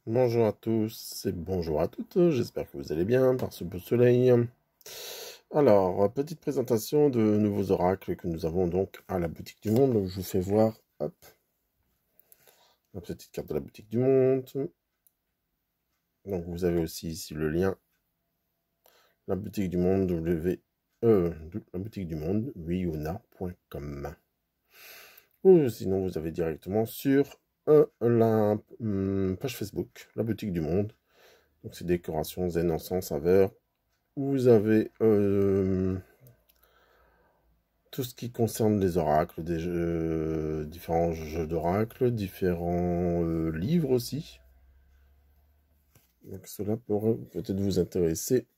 Bonjour à tous et bonjour à toutes, j'espère que vous allez bien par ce beau soleil. Alors, petite présentation de nouveaux oracles que nous avons donc à la boutique du monde. Donc, je vous fais voir, hop, la petite carte de la boutique du monde. Donc, vous avez aussi ici le lien, la boutique du monde, la boutique du monde, wiona.com. Ou sinon, vous avez directement sur la page Facebook, la boutique du monde. Donc, c'est décoration, zen, encens, saveur. Vous avez tout ce qui concerne les oracles, différents jeux d'oracles, différents livres aussi. Donc cela pourrait peut-être vous intéresser.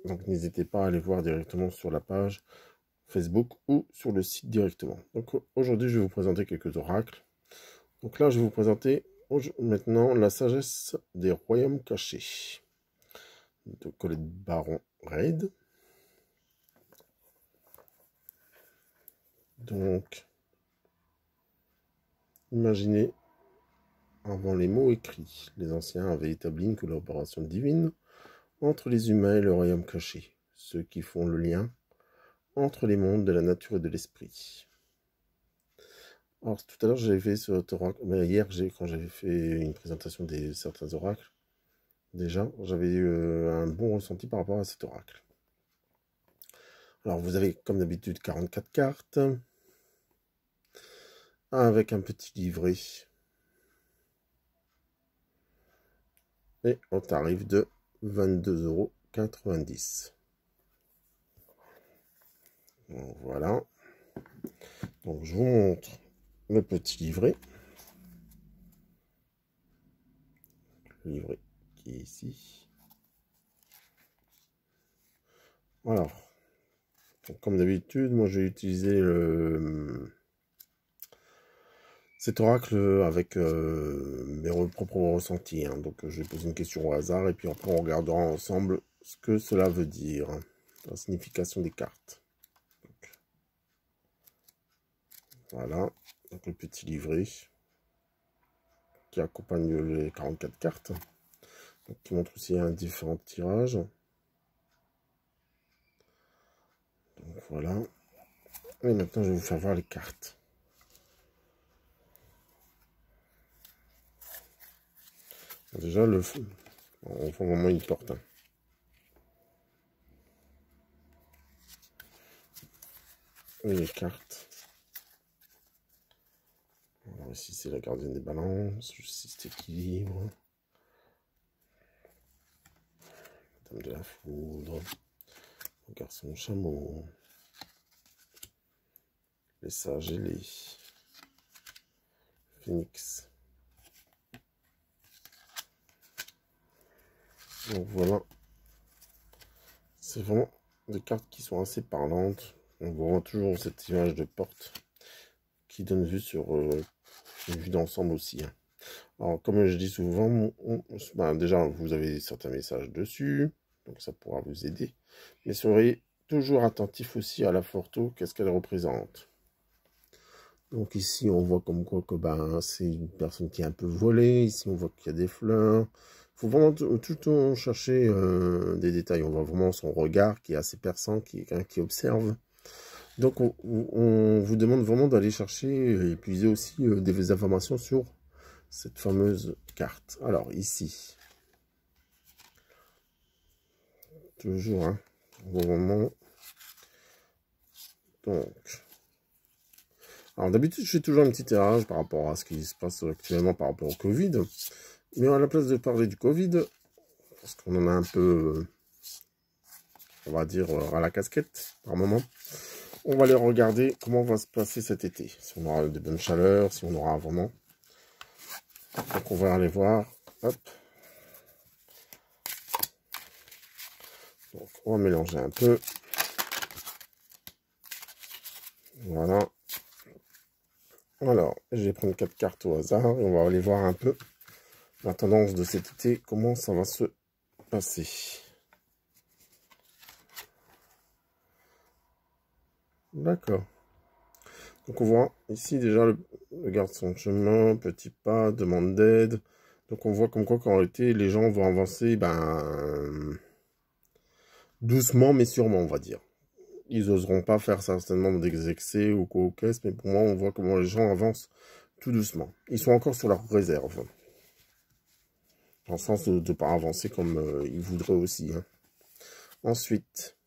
Donc n'hésitez pas à aller voir directement sur la page Facebook ou sur le site directement. Donc aujourd'hui je vais vous présenter quelques oracles. Donc là je vais vous présenter maintenant la sagesse des royaumes cachés de Colette Baron Reid. Donc imaginez. Avant les mots écrits, les anciens avaient établi une collaboration divine entre les humains et le royaume caché, ceux qui font le lien entre les mondes de la nature et de l'esprit. Alors tout à l'heure j'avais fait ce oracle, mais hier quand j'avais fait une présentation de certains oracles, déjà j'avais eu un bon ressenti par rapport à cet oracle. Alors vous avez comme d'habitude 44 cartes, avec un petit livret, et au tarif de 22,90 €. Voilà. Donc je vous montre le petit livret. Le livret qui est ici. Alors, comme d'habitude, moi j'ai utilisé cet oracle avec mes propres ressentis. Donc je vais poser une question au hasard et puis après on regardera ensemble ce que cela veut dire, la signification des cartes. Donc, voilà, donc le petit livret qui accompagne les 44 cartes, donc, qui montre aussi un différent tirage. Donc voilà, et maintenant je vais vous faire voir les cartes. Déjà, on voit vraiment une porte. Et les cartes. Alors ici, c'est la gardienne des balances, justice équilibre. Dame de la foudre. Le garçon chameau. Les sages ailés. Phoenix. Donc voilà. C'est vraiment des cartes qui sont assez parlantes. On voit toujours cette image de porte qui donne vue sur une vue d'ensemble aussi. Alors, comme je dis souvent, déjà, vous avez certains messages dessus, donc ça pourra vous aider. Mais soyez toujours attentif aussi à la photo, qu'est-ce qu'elle représente. Donc ici, on voit comme quoi que c'est une personne qui est un peu volée. Ici, on voit qu'il y a des fleurs. Il faut vraiment tout le temps chercher des détails. On voit vraiment son regard qui est assez perçant, qui observe. Donc, on vous demande vraiment d'aller chercher et puiser aussi des informations sur cette fameuse carte. Alors, ici, toujours, hein, au moment. Donc, alors d'habitude, je fais toujours un petit tirage par rapport à ce qui se passe actuellement par rapport au Covid. Mais à la place de parler du Covid, parce qu'on en a un peu, on va dire, à la casquette par moment, on va aller regarder comment va se passer cet été. Si on aura de bonnes chaleurs, si on aura vraiment. Donc on va aller voir. Hop. Donc on va mélanger un peu. Voilà. Alors, je vais prendre 4 cartes au hasard et on va aller voir un peu la tendance de cet été, comment ça va se passer. D'accord. Donc on voit ici déjà le garde son chemin, petit pas, demande d'aide. Donc on voit comme quoi qu'en réalité, les gens vont avancer ben, doucement mais sûrement, on va dire. Ils n'oseront pas faire certainement des excès ou quoi au caisse, mais pour moi, on voit comment les gens avancent tout doucement. Ils sont encore sur leur réserve. Dans le sens de ne pas avancer comme ils voudraient aussi. Hein. Ensuite,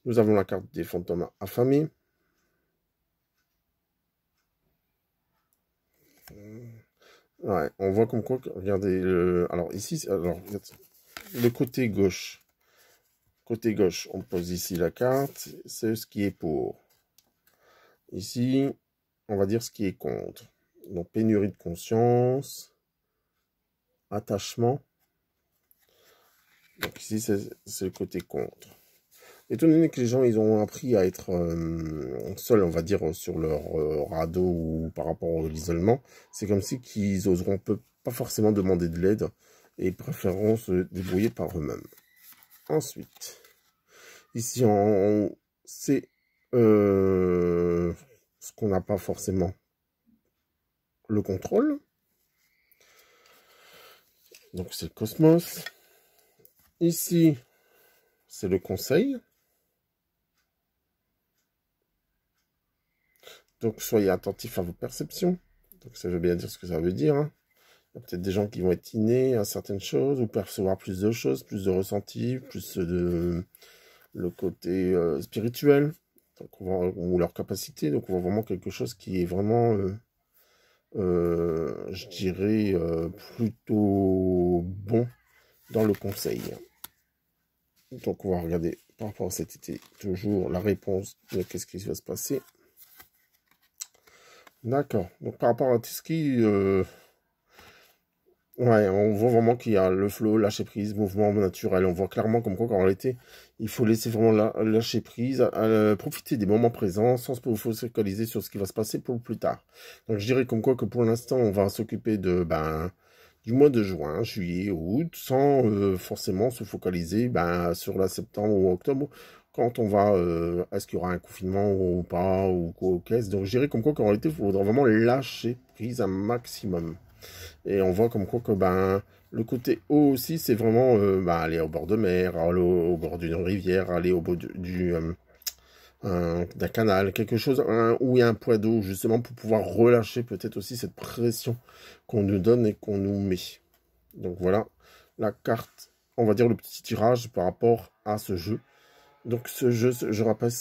nous avons la carte des fantômes affamés. Ouais, on voit comme quoi, regardez, alors ici, alors, le côté gauche. Côté gauche, on pose ici la carte, c'est ce qui est pour. Ici, on va dire ce qui est contre. Donc, pénurie de conscience, attachement. Donc ici, c'est le côté contre. Étant donné que les gens, ils ont appris à être seuls, on va dire, sur leur radeau ou par rapport à l'isolement, c'est comme si qu'ils oseront pas forcément demander de l'aide et préféreront se débrouiller par eux-mêmes. Ensuite, ici, c'est ce qu'on n'a pas forcément le contrôle. Donc, c'est le cosmos. Ici, c'est le conseil. Donc, soyez attentifs à vos perceptions. Donc, ça veut bien dire ce que ça veut dire. Hein. Il y a peut-être des gens qui vont être innés à certaines choses, ou percevoir plus de choses, plus de ressentis, plus de le côté spirituel, donc ou leur capacité. Donc, on voit vraiment quelque chose qui est vraiment, je dirais, plutôt bon dans le conseil. Donc, on va regarder par rapport à cet été, toujours la réponse de qu'est-ce qui va se passer. D'accord. Donc, par rapport à tout ce qui... ouais, on voit vraiment qu'il y a le flow, lâcher prise, mouvement naturel. On voit clairement comme quoi, qu'en réalité, il faut laisser vraiment lâcher prise, profiter des moments présents sans se focaliser sur ce qui va se passer pour plus tard. Donc, je dirais comme quoi que pour l'instant, on va s'occuper de, ben, du mois de juin, juillet, août, sans forcément se focaliser ben, sur la septembre ou octobre, quand on va, est-ce qu'il y aura un confinement ou pas, ou quoi au caisse. Donc, je dirais comme quoi qu'en réalité, il faudra vraiment lâcher prise un maximum. Et on voit comme quoi que ben, le côté eau aussi, c'est vraiment ben, aller au bord de mer, aller au bord d'une rivière, aller au bord d'un canal, quelque chose où il y a un point d'eau, justement, pour pouvoir relâcher peut-être aussi cette pression qu'on nous donne et qu'on nous met. Donc voilà, la carte, on va dire le petit tirage par rapport à ce jeu. Donc ce jeu, je rappelle,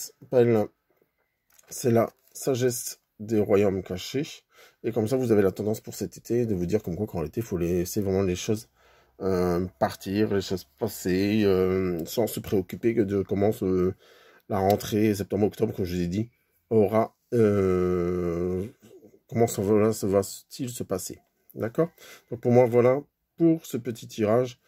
c'est la sagesse des royaumes cachés. Et comme ça, vous avez la tendance pour cet été de vous dire comme quoi qu'en été, il faut laisser vraiment les choses partir, les choses passer, sans se préoccuper que de comment la rentrée septembre-octobre, comme je vous ai dit, aura... comment ça va-t-il se passer. D'accord? Donc pour moi, voilà pour ce petit tirage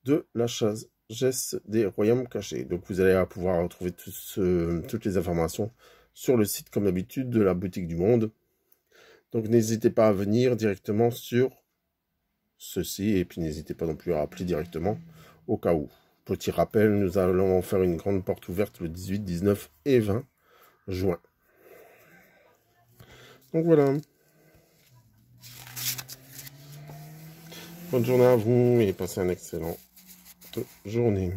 de la sagesse des royaumes cachés. Donc vous allez pouvoir retrouver toutes les informations sur le site, comme d'habitude, de la boutique du monde. Donc n'hésitez pas à venir directement sur ceci, et puis n'hésitez pas non plus à appeler directement au cas où. Petit rappel, nous allons faire une grande porte ouverte le 18, 19 et 20 juin. Donc voilà. Bonne journée à vous et passez une excellente journée.